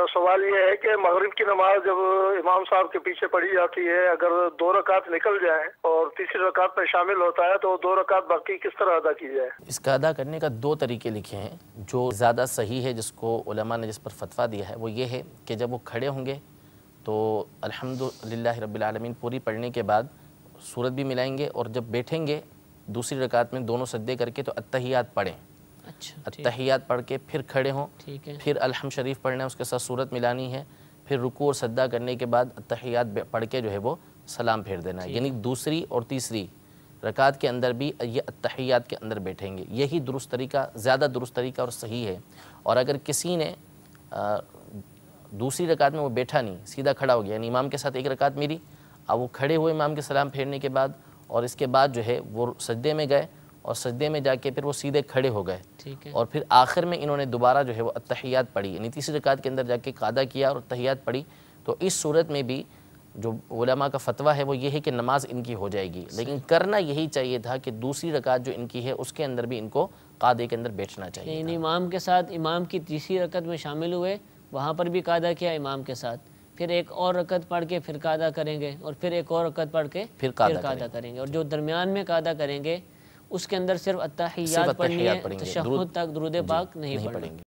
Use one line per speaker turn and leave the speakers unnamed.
सवाल ये है कि मगरिब की नमाज जब इमाम साहब के पीछे पढ़ी जाती है, अगर 2 रकात निकल जाए और तीसरी रकात में शामिल होता है तो 2 रकात बाकी किस तरह अदा की जाए?
इसका अदा करने का 2 तरीके लिखे हैं। जो ज़्यादा सही है, जिसको उलमा ने जिस पर फतवा दिया है, वो ये है कि जब वो खड़े होंगे तो अल्हम्दुलिल्लाह रब्बिल आलमीन पूरी पढ़ने के बाद सूरत भी मिलाएंगे, और जब बैठेंगे दूसरी रकात में दोनों सज्दे करके तो अत्तहियात पढ़ें।
अच्छा,
अत्तहियात पढ़ के फिर खड़े हों, फिर अलहम शरीफ पढ़ना है, उसके साथ सूरत मिलानी है, फिर रुकू और सज्दा करने के बाद अत्तहियात पढ़ के जो है वो सलाम फेर देना है। यानी दूसरी और तीसरी रकात के अंदर भी ये अत्तहियात के अंदर बैठेंगे। यही दुरुस्त तरीका, ज़्यादा दुरुस्त तरीका और सही है। और अगर किसी ने दूसरी रकात में वो बैठा नहीं, सीधा खड़ा हो गया, यानी इमाम के साथ एक रकात मेरी, अब वो खड़े हुए इमाम के सलाम फेरने के बाद, और इसके बाद जो है वो सज्दे में गए, और सज्दे में जाके फिर वो सीधे खड़े हो गए, और फिर आखिर में इन्होंने दोबारा जो है वो अत्तहियात पढ़ी, यानी तीसरी रकात के अंदर जाके कादा किया और अत्तहियात पढ़ी, तो इस सूरत में भी जो उलमा का फतवा है वो ये है कि नमाज इनकी हो जाएगी। लेकिन करना यही चाहिए था कि दूसरी रकात जो इनकी है उसके अंदर भी इनको कादे के अंदर बैठना चाहिए।
यानी इमाम के साथ, इमाम की तीसरी रकत में शामिल हुए, वहाँ पर भी कादा किया इमाम के साथ, फिर एक और रकत पढ़ के फिर कादा करेंगे, और फिर एक और रकत पढ़ के फिर कादा करेंगे, और जो दरमियान में कादा करेंगे उसके अंदर सिर्फ अत्तहियात पढ़नी है, तशहुद तक दुरूद पाक नहीं पढ़ेंगे।